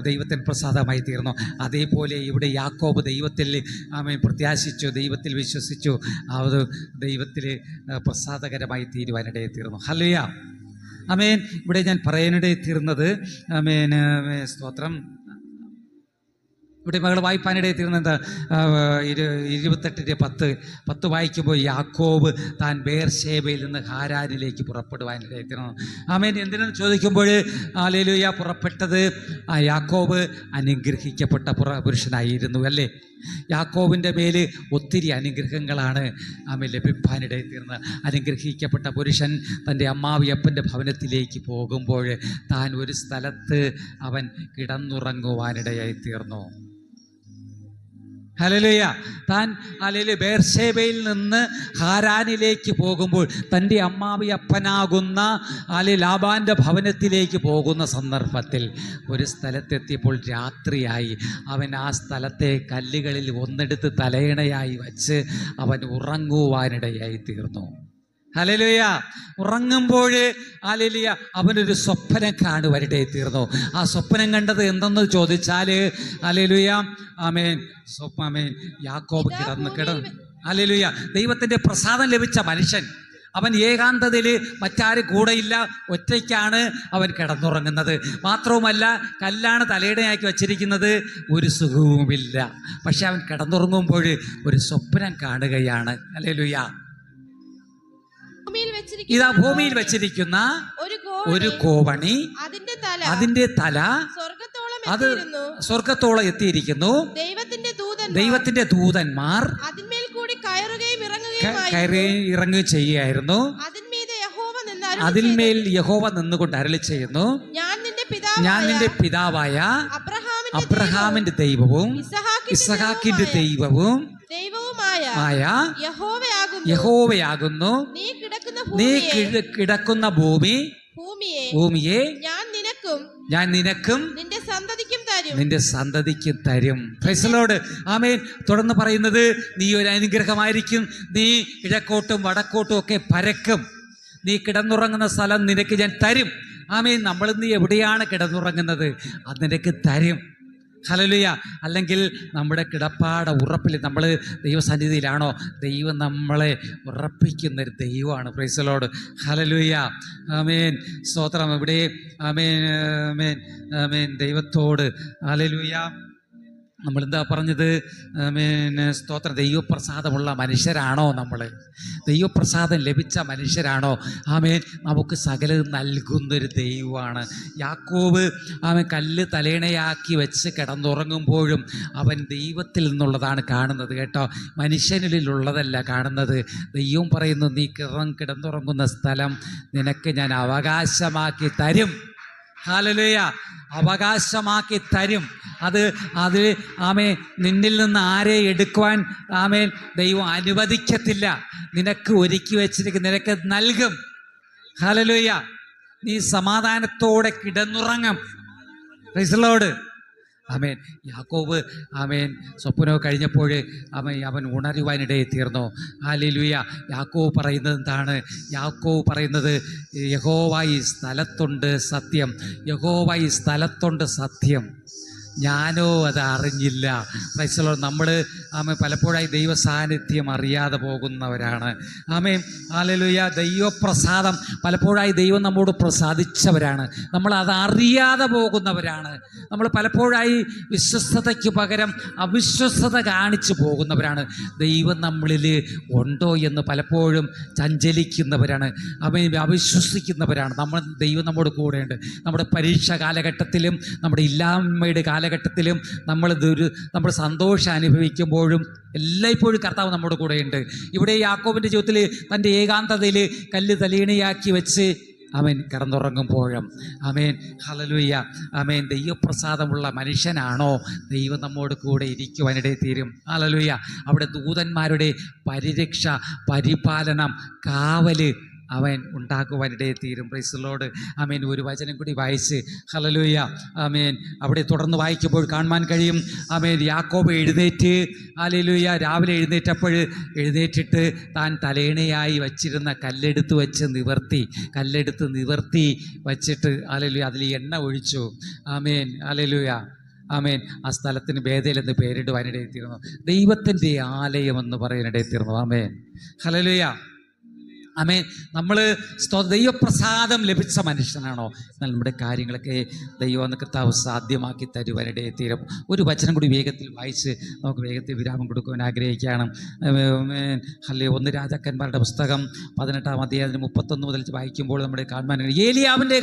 ദൈവത്തിന് പ്രസാദമായി തീർന്നു. അതേപോലെ ഇവിടെ യാക്കോബ് ദൈവത്തിൽ ആമേൻ പ്രത്യാശിച്ചു, ദൈവത്തിൽ വിശ്വസിച്ചു. അത് ദൈവത്തിൽ പ്രസാദകരമായി തീരുവാനിടയിൽ തീർന്നു. ഹല്ലേലൂയ. ആമേൻ. ഇവിടെ ഞാൻ പറയാനിടയിൽ തീർന്നത് ആമേൻ സ്തോത്രം. ഇവിടെ മകൾ വായിപ്പാനിടയിൽ തീർന്നത് 28:10 വായിക്കുമ്പോൾ യാക്കോബ് താൻ ബേർശേബയിൽ നിന്ന് ഹാരാനിലേക്ക് പുറപ്പെടുവാനിടയിൽ തീർന്നു. ആമേൻ. എന്തിനെന്ന് ചോദിക്കുമ്പോൾ ഹല്ലേലൂയ പുറപ്പെട്ടത് യാക്കോബ് അനുഗ്രഹിക്കപ്പെട്ട പുരുഷനായിരുന്നു അല്ലേ. യാക്കോബിൻ്റെ മേൽ ഒത്തിരി അനുഗ്രഹങ്ങളാണ് ആമേൻ ലഭിക്കാനിടയിൽ തീർന്നത്. അനുഗ്രഹിക്കപ്പെട്ട പുരുഷൻ തൻ്റെ അമ്മാവിയപ്പൻ്റെ ഭവനത്തിലേക്ക് പോകുമ്പോൾ താൻ ഒരു സ്ഥലത്ത് അവൻ കിടന്നുറങ്ങുവാനിടയായി തീർന്നു. ഹല്ലേലൂയ. താൻ ഹല്ലേലൂയ ബേർശേബയിൽ നിന്ന് ഹാരാനിലേക്ക് പോകുമ്പോൾ തൻ്റെ അമ്മാവിയപ്പനാകുന്ന ലാബാൻ്റെ ഭവനത്തിലേക്ക് പോകുന്ന സന്ദർഭത്തിൽ ഒരു സ്ഥലത്തെത്തിയപ്പോൾ രാത്രിയായി. അവൻ ആ സ്ഥലത്തെ കല്ലുകളിൽ ഒന്നെടുത്ത് തലയിണയായി വച്ച് അവൻ ഉറങ്ങുവാനിടയായി തീർന്നു. ഹല്ലേലൂയ. ഉറങ്ങുമ്പോൾ ഹല്ലേലൂയ അവനൊരു സ്വപ്നം കാണുവാനിടയായി തീർന്നു. ആ സ്വപ്നം കണ്ടത് എന്തെന്ന് ചോദിച്ചാൽ ഹല്ലേലൂയ ആമേൻ ആമേൻ യാക്കോബ് കിടന്നു ഹല്ലേലൂയ ദൈവത്തിൻ്റെ പ്രസാദം ലഭിച്ച മനുഷ്യൻ. അവൻ ഏകാന്തതയിൽ മറ്റാരും കൂടെയില്ല, ഒറ്റയ്ക്കാണ് അവൻ കിടന്നുറങ്ങുന്നത്. മാത്രവുമല്ല കല്ലാണ് തലയിടയാക്കി വച്ചിരിക്കുന്നത്, ഒരു സുഖവുമില്ല. പക്ഷെ അവൻ കിടന്നുറങ്ങുമ്പോൾ ഒരു സ്വപ്നം കാണുകയാണ്. ഹല്ലേലൂയ. ഇതാ ഭൂമിയിൽ വെച്ചിരിക്കുന്ന ഒരു കോവണി, അതിന്റെ തല അത് സ്വർഗത്തോളം എത്തിയിരിക്കുന്നു. ദൈവത്തിന്റെ ദൂതന്മാർ കയറുകയും ഇറങ്ങുകയും ചെയ്യുകയായിരുന്നു. അതിന്മേൽ യഹോവ നിന്നുകൊണ്ട് അരുളി ചെയ്യുന്നു, ഞാൻ നിന്റെ പിതാവായ അബ്രഹാമിന്റെ ദൈവവും ഇസഹാക്കിന്റെ ദൈവവും യഹോവയാകുന്നു. നീ കിടക്കുന്ന ഭൂമിയെ ഞാൻ നിനക്കും നിന്റെ സന്തതിക്കും തരും. Praise the Lord. ആമേൻ. തുടർന്ന് പറയുന്നത്, നീ ഒരു അനുഗ്രഹമായിരിക്കും. നീ കിഴക്കോട്ടും വടക്കോട്ടും ഒക്കെ പരക്കും. നീ കിടന്നുറങ്ങുന്ന സ്ഥലം നിനക്ക് ഞാൻ തരും. ആമേൻ. നമ്മളിന്ന് എവിടെയാണ് കിടന്നുറങ്ങുന്നത്, അത് നിനക്ക് തരും. ഹല്ലേലൂയ. അല്ലെങ്കിൽ നമ്മുടെ കിടപ്പാട ഉറപ്പിൽ നമ്മൾ ദൈവസന്നിധിയിലാണോ? ദൈവം നമ്മളെ ഉറപ്പിക്കുന്നൊരു ദൈവമാണ്. Price the Lord. ഹല്ലേലൂയ. ആമേൻ. സ്തോത്രം. ഇവിടെ ആമേൻ ആമേൻ ആമേൻ ദൈവത്തോട് ഹല്ലേലൂയ നമ്മളെന്താ പറഞ്ഞത്? സ്തോത്രം. ദൈവപ്രസാദമുള്ള മനുഷ്യരാണോ നമ്മൾ? ദൈവപ്രസാദം ലഭിച്ച മനുഷ്യരാണോ? ആമേൻ. നമുക്ക് സകലം നൽകുന്നൊരു ദൈവമാണ്. യാക്കോബ് അവൻ കല്ല് തലേണയാക്കി വെച്ച് കിടന്നുറങ്ങുമ്പോഴും അവൻ ദൈവത്തിൽ നിന്നുള്ളതാണ് കാണുന്നത് കേട്ടോ, മനുഷ്യനിലുള്ളതല്ല കാണുന്നത്. ദൈവം പറയുന്നു, നീ കിടന്നുറങ്ങുന്ന സ്ഥലം നിനക്ക് ഞാൻ അവകാശമാക്കി തരും. ഹല്ലേലൂയ. അവകാശമാക്കി തരും. അത് ആമേൻ നിന്നിൽ നിന്ന് ആരെ എടുക്കുവാൻ ആമേൻ ദൈവം അനുവദിക്കത്തില്ല. നിനക്ക് ഒരുക്കി വെച്ചിരിക്കുന്ന നിനക്ക് നൽകും. ഹല്ലേലൂയ. നീ സമാധാനത്തോടെ കിടന്നുറങ്ങും. Praise the Lord. ആമേൻ. യാക്കോബ് ആമേൻ സ്വപ്നം കഴിഞ്ഞപ്പോൾ അവൻ ഉണരുവാനിടയിൽ തീർന്നു. ഹല്ലേലൂയ. യാക്കോബ് പറയുന്നത് എന്താണ്? യാക്കോബ് പറയുന്നത്, യഹോവ ഈ സ്ഥലത്തുണ്ട് സത്യം, യഹോവ ഈ സ്ഥലത്തുണ്ട് സത്യം, ഞാനോ അത് അറിഞ്ഞില്ല. Price the Lord. നമ്മൾ പലപ്പോഴായി ദൈവ സാന്നിധ്യം അറിയാതെ പോകുന്നവരാണ്. ആമേൻ. ഹല്ലേലൂയ. ദൈവപ്രസാദം പലപ്പോഴായി ദൈവം നമ്മോട് പ്രസാദിച്ചവരാണ്. നമ്മൾ അത് അറിയാതെ പോകുന്നവരാണ്. നമ്മൾ പലപ്പോഴായി വിശ്വസ്തതയ്ക്ക് പകരം അവിശ്വസ്തത കാണിച്ചു പോകുന്നവരാണ്. ദൈവം നമ്മളിൽ ഉണ്ടോ എന്ന് പലപ്പോഴും ചഞ്ചലിക്കുന്നവരാണ്. അവിശ്വസിക്കുന്നവരാണ്. ദൈവം നമ്മുടെ കൂടെയുണ്ട്. നമ്മുടെ പരീക്ഷ കാലഘട്ടത്തിലും നമ്മുടെ ഇല്ലായ്മയുടെ കാലഘട്ടത്തിലും നമ്മൾ സന്തോഷം അനുഭവിക്കുമ്പോഴും എല്ലായ്പ്പോഴും കർത്താവ് നമ്മുടെ കൂടെയുണ്ട്. ഇവിടെ യാക്കോബിൻ്റെ ജീവിതത്തിൽ തൻ്റെ ഏകാന്തതയിൽ കല്ല് തലീണയാക്കി വെച്ച് അവൻ കിടന്നുറങ്ങുമ്പോഴും ആമേൻ. ഹല്ലേലൂയ. ആമേൻ. ദൈവപ്രസാദമുള്ള മനുഷ്യനാണോ? ദൈവം നമ്മോട് കൂടെ ഇരിക്കുവാനിടയിൽ തീരും. ഹല്ലേലൂയ. അവിടെ ദൂതന്മാരുടെ പരിരക്ഷ, പരിപാലനം, കാവല് അവൻ ഉണ്ടാക്കുവാനിടയെ തീരും. Praise the Lord. ആമേൻ. ഒരു വചനം കൂടി വായിച്ച് ഹല്ലേലൂയ. ആമേൻ. അവിടെ തുടർന്ന് വായിക്കുമ്പോൾ കാണുവാൻ കഴിയും. ആമേൻ. യാക്കോബ് എഴുന്നേറ്റ് ഹല്ലേലൂയ രാവിലെ എഴുന്നേറ്റിട്ട് താൻ തലേണയായി വച്ചിരുന്ന കല്ലെടുത്ത് നിവർത്തി വച്ചിട്ട് ഹല്ലേലൂയ അതിൽ എണ്ണ ഒഴിച്ചു. ആമേൻ. ഹല്ലേലൂയ. ആമേൻ. ആ സ്ഥലത്തിന് ബേഥേൽ എന്ന് പേരിടുവാനിടയിൽ തീർന്നു. ദൈവത്തിൻ്റെ ആലയം എന്ന് പറയാനിടയിൽ തീർന്നു. ആമേൻ. ഹല്ലേലൂയ. ആമേൻ. നമ്മൾ ദൈവപ്രസാദം ലഭിച്ച മനുഷ്യനാണോ? എന്നാൽ നമ്മുടെ കാര്യങ്ങളൊക്കെ ദൈവം കർത്താവ് സാധ്യമാക്കി തരുവാനിടയിൽ തീരും. ഒരു വചനം കൂടി വേഗത്തിൽ വായിച്ച് നമുക്ക് വേഗത്തിൽ വിരാമം കൊടുക്കുവാൻ ആഗ്രഹിക്കുകയാണ്. അല്ലേ, 1 രാജാക്കന്മാരുടെ പുസ്തകം 18-ാം അധ്യായത്തിന് 31 മുതൽ വായിക്കുമ്പോൾ നമ്മുടെ കാണുവാൻ ഏലിയാവിൻ്റെ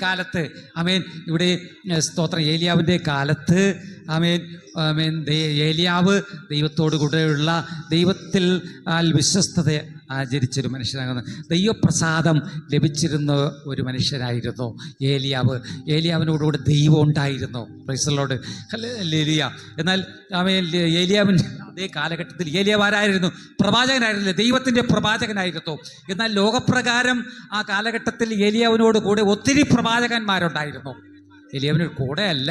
കാലത്ത് ആമേൻ. ഇവിടെ സ്തോത്രം. ഏലിയാവിൻ്റെ കാലത്ത് ആമേൻ. ഏലിയാവ് ദൈവത്തോടു കൂടെയുള്ള ദൈവത്തിൽ വിശ്വസ്തത ആചരിച്ചൊരു മനുഷ്യനാകുന്നു. ദൈവപ്രസാദം ലഭിച്ചിരുന്ന ഒരു മനുഷ്യനായിരുന്നു ഏലിയാവിനോടുകൂടെ ദൈവം ഉണ്ടായിരുന്നു. Price the Lord. ഹല്ലേലൂയ. എന്നാൽ ആമേൻ. ഏലിയാവിൻ്റെ അതേ കാലഘട്ടത്തിൽ ഏലിയാവ് ആരായിരുന്നു? പ്രവാചകനായിരുന്നില്ല, ദൈവത്തിൻ്റെ പ്രവാചകനായിരുന്നു. എന്നാൽ ലോകപ്രകാരം ആ കാലഘട്ടത്തിൽ ഏലിയാവിനോട് കൂടെ ഒത്തിരി പ്രവാചകന്മാരുണ്ടായിരുന്നു. ഏലിയാവിന് കൂടെ അല്ല,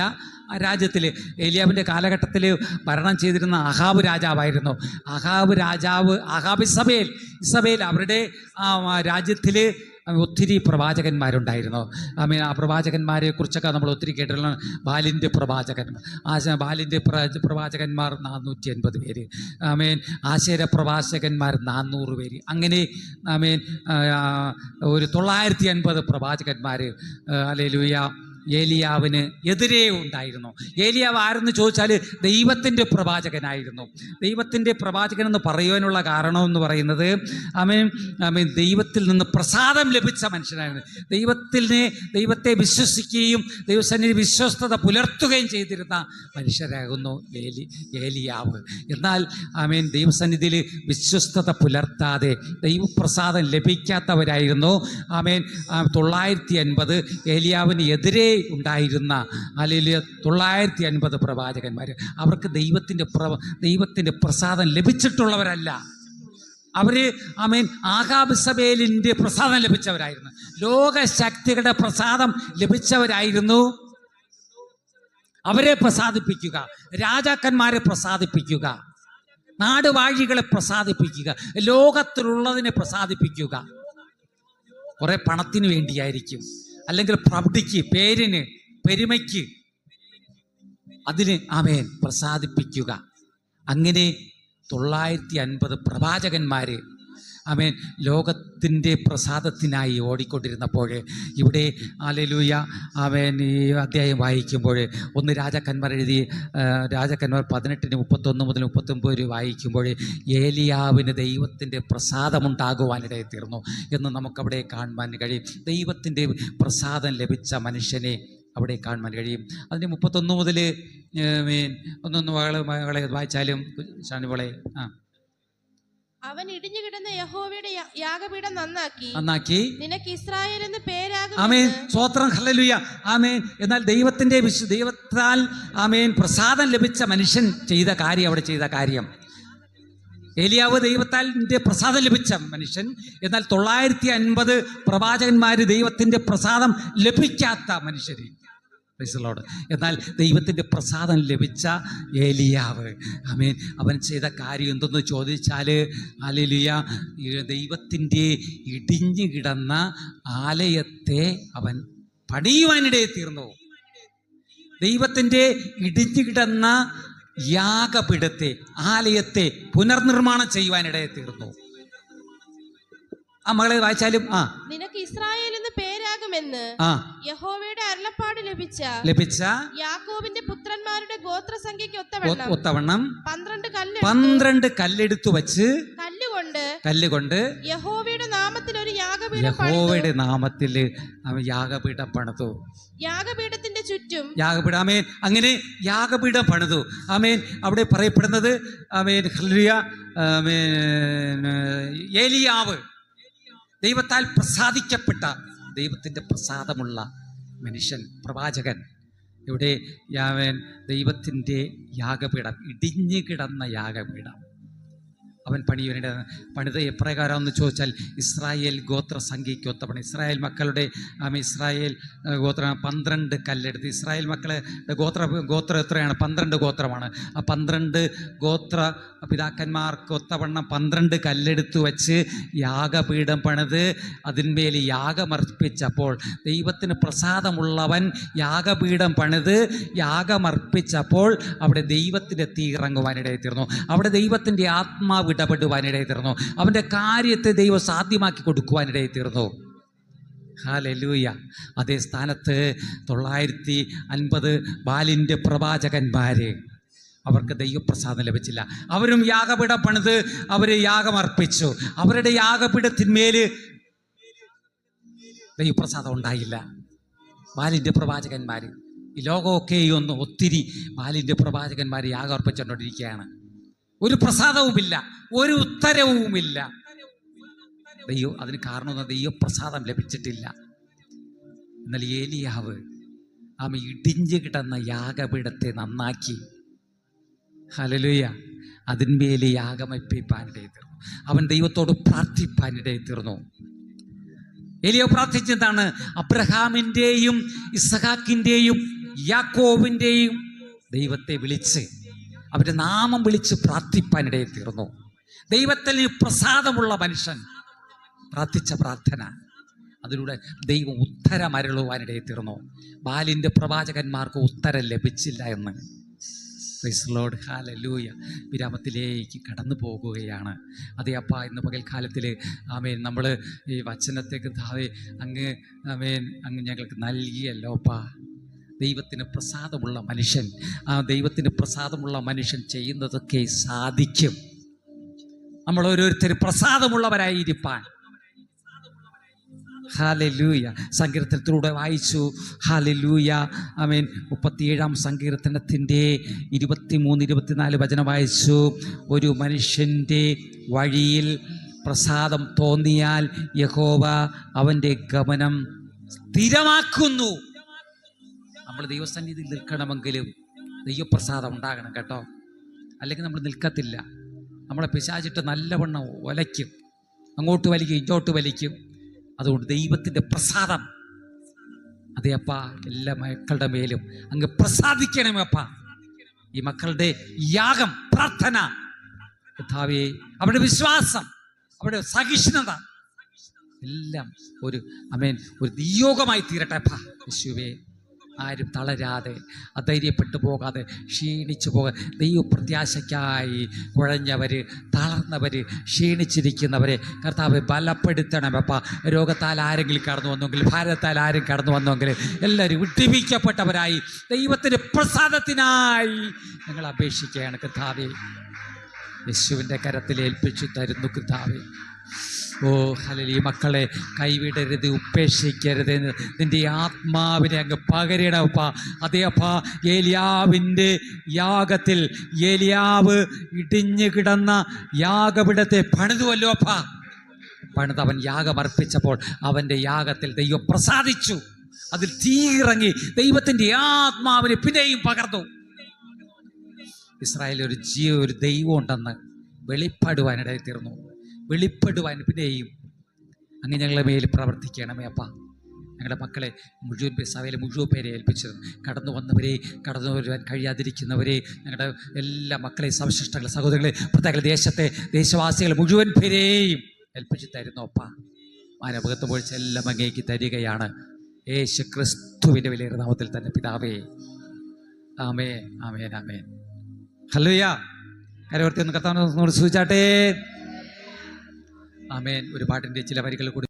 ആ രാജ്യത്തിൽ ഏലിയാവിൻ്റെ കാലഘട്ടത്തിൽ ഭരണം ചെയ്തിരുന്ന അഹാബ് രാജാവായിരുന്നു. അഹാബ് ഇസബേൽ അവരുടെ രാജ്യത്തിൽ ഒത്തിരി പ്രവാചകന്മാരുണ്ടായിരുന്നു. ആമേൻ. ആ പ്രവാചകന്മാരെ കുറിച്ചൊക്കെ നമ്മൾ ഒത്തിരി കേട്ടിട്ടുള്ള ബാലിൻ്റെ പ്രവാചകന്മാർ 480 പേര്. ആമേൻ. ആശേര പ്രവാചകന്മാർ 400 പേര്. അങ്ങനെ ആമേൻ ഒരു 950 പ്രവാചകന്മാർ ഹല്ലേലൂയ ഏലിയാവിന് എതിരെ ഉണ്ടായിരുന്നു. ഏലിയാവ് ആരെന്ന് ചോദിച്ചാൽ ദൈവത്തിൻ്റെ പ്രവാചകനായിരുന്നു. ദൈവത്തിൻ്റെ പ്രവാചകൻ എന്ന് പറയുവാനുള്ള കാരണം എന്ന് പറയുന്നത് ആമേൻ ദൈവത്തിൽ നിന്ന് പ്രസാദം ലഭിച്ച മനുഷ്യനായിരുന്നു. ദൈവത്തെ വിശ്വസിക്കുകയും ദൈവസന്നിധി വിശ്വസ്തത പുലർത്തുകയും ചെയ്തിരുന്ന മനുഷ്യരാകുന്നു ഏലിയാവ്. എന്നാൽ ആമേൻ ദൈവസന്നിധിയിൽ വിശ്വസ്തത പുലർത്താതെ ദൈവപ്രസാദം ലഭിക്കാത്തവരായിരുന്നു ആമേൻ 950 ഏലിയാവിന് എതിരെ ഉണ്ടായിരുന്ന അല്ലെങ്കിൽ 950 പ്രവാചകന്മാർ. അവർക്ക് ദൈവത്തിൻ്റെ പ്രസാദം ലഭിച്ചിട്ടുള്ളവരല്ല. അവര് ആമേൻ ആഹാബ് ഇസബേലിൻ്റെ പ്രസാദം ലഭിച്ചവരായിരുന്നു. ലോകശക്തികളുടെ പ്രസാദം ലഭിച്ചവരായിരുന്നു. അവരെ പ്രസാദിപ്പിക്കുക, രാജാക്കന്മാരെ പ്രസാദിപ്പിക്കുക, നാടുവാഴികളെ പ്രസാദിപ്പിക്കുക, ലോകത്തിലുള്ളതിനെ പ്രസാദിപ്പിക്കുക. കുറെ പണത്തിന് വേണ്ടിയായിരിക്കും, അല്ലെങ്കിൽ പ്രൗഢിക്ക്, പേരിന്, പെരുമയ്ക്ക്, അതിന് ആമേൻ പ്രസാദിപ്പിക്കുക. അങ്ങനെ 950 പ്രവാചകന്മാർ ആമേൻ ലോകത്തിൻ്റെ പ്രസാദത്തിനായി ഓടിക്കൊണ്ടിരുന്നപ്പോൾ ഇവിടെ ഹല്ലേലൂയ ആമേൻ ഈ അധ്യായം വായിക്കുമ്പോൾ 1 രാജാക്കന്മാർ 18-31 മുതൽ 39 വായിക്കുമ്പോൾ ഏലിയാവിന് ദൈവത്തിൻ്റെ പ്രസാദമുണ്ടാകുവാനിടയിൽ തീർന്നു എന്ന് നമുക്കവിടെ കാണുവാൻ കഴിയും. ദൈവത്തിൻ്റെ പ്രസാദം ലഭിച്ച മനുഷ്യനെ അവിടെ കാണുവാൻ കഴിയും. അതിന് 31 മുതൽ ഒന്നൊന്ന് വായിച്ചാലും ഷാനിവളെ. അവൻ ഇടിഞ്ഞു കിടന്ന യഹോവയുടെ യാഗപീഠം നന്നാക്കി നിനക്ക് ഇസ്രായേൽ എന്ന് പേരാകും. ആമേൻ. സ്തോത്രം. ഹല്ലേലൂയ. ആമേൻ. എന്നാൽ ദൈവത്താൽ ആമേൻ പ്രസാദം ലഭിച്ച മനുഷ്യൻ അവിടെ ചെയ്ത കാര്യം ഏലിയാവ് ദൈവത്താൽ പ്രസാദം ലഭിച്ച മനുഷ്യൻ. എന്നാൽ 950 പ്രവാചകന്മാർ ദൈവത്തിൻ്റെ പ്രസാദം ലഭിക്കാത്ത മനുഷ്യർ. എന്നാൽ ദൈവത്തിൻ്റെ പ്രസാദം ലഭിച്ച ഏലിയാവ് ആമേൻ അവൻ ചെയ്ത കാര്യം എന്തെന്ന് ചോദിച്ചാൽ ഹല്ലേലൂയ ദൈവത്തിൻ്റെ ഇടിഞ്ഞു കിടന്ന ആലയത്തെ അവൻ പണിയുവാനിടയിൽ തീർന്നു. ദൈവത്തിൻ്റെ ഇടിഞ്ഞു കിടന്ന യാഗപീഠത്തെ, ആലയത്തെ പുനർനിർമ്മാണം ചെയ്യുവാനിടയിൽ തീർന്നു. ആ മകളെ വായിച്ചാലും നിനക്ക് ഇസ്രായേൽ എന്ന് പേരാകുമെന്ന് യഹോവയുടെ അരുളപ്പാട് ലഭിച്ച യാക്കോബിന്റെ പുത്രന്മാരുടെ ഗോത്രസംഖ്യയ്ക്ക് ഒത്തവണ്ണം 12 കല്ലെടുത്തു വച്ച് കല്ലുകൊണ്ട് യഹോവയുടെ നാമത്തിൽ ഒരു യാഗപീഠം പണിതു. യാഗപീഠത്തിന്റെ ചുറ്റും ആമേൻ. അങ്ങനെ യാഗപീഠം പണിതു. ആമേൻ. അവിടെ പറയപ്പെടുന്നത് ആമേൻ ഹല്ലേലൂയ ഏലിയാവ് ദൈവത്താൽ പ്രസാദിക്കപ്പെട്ട, ദൈവത്തിൻ്റെ പ്രസാദമുള്ള മനുഷ്യൻ, പ്രവാചകൻ. ഇവിടെ ദൈവത്തിൻ്റെ യാഗപീഠം, ഇടിഞ്ഞു കിടന്ന യാഗപീഠം. അവൻ പണിത് എപ്രകാരമെന്ന് ചോദിച്ചാൽ ഇസ്രായേൽ ഗോത്ര സംഖ്യയ്ക്കൊത്തവണ്ണം ഇസ്രായേൽ മക്കളുടെ ഇസ്രായേൽ ഗോത്രം 12 കല്ലെടുത്ത് ഇസ്രായേൽ മക്കളുടെ ഗോത്രം എത്രയാണ്? 12 ഗോത്രമാണ്. ആ 12 ഗോത്ര പിതാക്കന്മാർക്ക് ഒത്തവണ്ണം 12 കല്ലെടുത്ത് വച്ച് യാഗപീഠം പണിത് അതിന്മേൽ യാഗമർപ്പിച്ചപ്പോൾ ദൈവത്തിന് പ്രസാദമുള്ളവൻ യാഗപീഠം പണിത് യാഗമർപ്പിച്ചപ്പോൾ അവിടെ ദൈവത്തിൻ്റെ തീ ഇറങ്ങുവാനിടയിൽ തീർന്നു. അവിടെ ദൈവത്തിൻ്റെ ആത്മാവ് ഇടപെടുവാനിടയിൽ തീർന്നു. അവൻ്റെ കാര്യത്തെ ദൈവം സാധ്യമാക്കി കൊടുക്കുവാനിടയിൽ തീർന്നു. ഹല്ലേലൂയ. അതേ സ്ഥാനത്ത് 950 ബാലിൻ്റെ പ്രവാചകന്മാര് അവർക്ക് ദൈവപ്രസാദം ലഭിച്ചില്ല. അവരും യാഗപീഠം പണിത് അവർ യാഗമർപ്പിച്ചു. അവരുടെ യാഗപീഠത്തിന്മേൽ ദൈവപ്രസാദം ഉണ്ടായില്ല. ബാലിൻ്റെ പ്രവാചകന്മാർ ഈ ലോകമൊക്കെയും ഒത്തിരി ബാലിൻ്റെ പ്രവാചകന്മാർ യാഗം അർപ്പിച്ചുകൊണ്ടിരിക്കുകയാണ്. ഒരു പ്രസാദവുമില്ല, ഒരു ഉത്തരവുമില്ല. അതിന് കാരണം ദൈവപ്രസാദം ലഭിച്ചിട്ടില്ല. എന്നാൽ ഏലിയാവ് ഇടിഞ്ഞു കിടന്ന യാഗപീഠത്തെ നന്നാക്കി. ഹല്ലേലൂയ. അതിന്മേൽ യാഗമർപ്പിപ്പാനിടയിൽ തീർന്നു. അവൻ ദൈവത്തോട് പ്രാർത്ഥിപ്പാനിടയിൽ തീർന്നു. ഏലിയാവ് പ്രാർത്ഥിച്ചതാണ് അബ്രഹാമിൻ്റെയും ഇസ്ഹാക്കിൻ്റെയും യാക്കോബിൻ്റെയും ദൈവത്തെ വിളിച്ച് അവരുടെ നാമം വിളിച്ച് പ്രാർത്ഥിപ്പാനിടയിൽ തീർന്നു. ദൈവത്തിന് പ്രസാദമുള്ള മനുഷ്യൻ പ്രാർത്ഥിച്ച പ്രാർത്ഥന അതിലൂടെ ദൈവം ഉത്തരമരുളുവാനിടയിൽ തീർന്നു. ബാലിൻ്റെ പ്രവാചകന്മാർക്ക് ഉത്തരം ലഭിച്ചില്ല എന്ന്. Price the Lord. ഹല്ലേലൂയ. വിരാമത്തിലേക്ക് കടന്നു പോകുകയാണ്. അതേ അപ്പാ, ഇന്ന് പകൽക്കാലത്തിൽ ആമേൻ നമ്മൾ ഈ വചനത്തേക്ക് അങ്ങ് ഞങ്ങൾക്ക് നൽകിയല്ലോ അപ്പാ. ദൈവത്തിന് പ്രസാദമുള്ള മനുഷ്യൻ ദൈവത്തിന് പ്രസാദമുള്ള മനുഷ്യൻ ചെയ്യുന്നതൊക്കെ സാധിക്കും. നമ്മൾ ഓരോരുത്തരും പ്രസാദമുള്ളവരായിരിക്കാൻ. ഹല്ലേലൂയ. സങ്കീർത്തനത്തിലൂടെ വായിച്ചു. ഹല്ലേലൂയ. ആമേൻ. 37-ാം സങ്കീർത്തനത്തിൻ്റെ 23-24 വചനം വായിച്ചു. ഒരു മനുഷ്യൻ്റെ വഴിയിൽ പ്രസാദം തോന്നിയാൽ യഹോവ അവൻ്റെ ഗമനം സ്ഥിരമാക്കുന്നു. നമ്മൾ ദൈവസന്നിധിയിൽ നിൽക്കണമെങ്കിലും ദൈവപ്രസാദം ഉണ്ടാകണം കേട്ടോ. അല്ലെങ്കിൽ നമ്മൾ നിൽക്കത്തില്ല. നമ്മളെ പിശാചിട്ട് നല്ലവണ്ണം ഒലയ്ക്കും, അങ്ങോട്ട് വലിക്കും, ഇങ്ങോട്ട് വലിക്കും. അതുകൊണ്ട് ദൈവത്തിൻ്റെ പ്രസാദം അതേ അപ്പാ എല്ലാ മക്കളുടെ മേലും അങ്ങ് പ്രസാദിക്കണമേ അപ്പാ. ഈ മക്കളുടെ യാഗം, പ്രാർത്ഥന, കർത്താവേ, അവരുടെ വിശ്വാസം, അവരുടെ സഹിഷ്ണുത എല്ലാം ഒരു നിയോഗമായി തീരട്ടെ അപ്പാ. യേശുവേ, ആരും തളരാതെ അധൈര്യപ്പെട്ടു പോകാതെ ക്ഷീണിച്ചു പോകാതെ ദൈവപ്രത്യാശയ്ക്കായി കുഴഞ്ഞവർ, തളർന്നവർ, ക്ഷീണിച്ചിരിക്കുന്നവരെ കർത്താവ് ബലപ്പെടുത്തണമപ്പാ. രോഗത്താൽ ആരെങ്കിലും കടന്നു വന്നെങ്കിൽ, ഭാരത്താൽ ആരും കടന്നു വന്നെങ്കിൽ എല്ലാവരും വിട്ടുവീഴ്ചപ്പെട്ടവരായി ദൈവത്തിൻ്റെ പ്രസാദത്തിനായി ഞങ്ങൾ അപേക്ഷിക്കുകയാണ് കർത്താവേ. യേശുവിൻ്റെ കരത്തിൽ ഏൽപ്പിച്ചു തരുന്നു കർത്താവേ. ഓ ഹല്ലേലൂയ. മക്കളെ കൈവിടരുത്, ഉപേക്ഷിക്കരുത്. നിന്റെ ആത്മാവിനെ അങ്ങ് പകരണപ്പാ. അതേ അപ്പാ, ഏലിയാവിൻ്റെ യാഗത്തിൽ ഏലിയാവ് ഇടിഞ്ഞു കിടന്ന യാഗപീഠത്തെ പണിതുവല്ലോ അപ്പാ. പണിതവൻ യാഗമർപ്പിച്ചപ്പോൾ അവൻ്റെ യാഗത്തിൽ ദൈവം പ്രസാദിച്ചു. അതിൽ തീയിറങ്ങി ദൈവത്തിൻ്റെ ആത്മാവിനെ പിന്നെയും പകർന്നു. ഇസ്രായേൽ ഒരു ദൈവം ഉണ്ടെന്ന് വെളിപ്പെടുവാനിടയിൽ തീർന്നു. വെളിപ്പെടുവാൻ പിന്നെയും അങ്ങ് ഞങ്ങളുടെ മേൽ പ്രവർത്തിക്കണമേ അപ്പാ. ഞങ്ങളുടെ മക്കളെ മുഴുവൻ സഭയിലെ മുഴുവൻ പേരെ ഏൽപ്പിച്ചത്, കടന്നു വന്നവരെ, കടന്നു വരുവാൻ കഴിയാതിരിക്കുന്നവരെ, ഞങ്ങളുടെ എല്ലാ മക്കളെ, സവിശിഷ്ടങ്ങളെ, സഹോദരങ്ങളെ, പ്രത്യേക ദേശവാസികളെ മുഴുവൻ പേരെയും ഏൽപ്പിച്ച് തരുന്നു അപ്പാ. മാനവകത്ത് പൊഴിച്ച എല്ലാം അങ്ങേക്ക് തരികയാണ്. യേശു ക്രിസ്തുവിൻ്റെ വിലയേറിയ നാമത്തിൽ തന്നെ പിതാവേ. ആമേൻ, ആമേൻ, ആമേൻ. ഹല്ലേലൂയ. കരവർത്തി ഒന്ന് കർത്താവിനോട് സ്തുതിച്ചാട്ടെ. ആമേൻ. ഒരു പാട്ടിൻ്റെ ചില വരികൾ കൂടി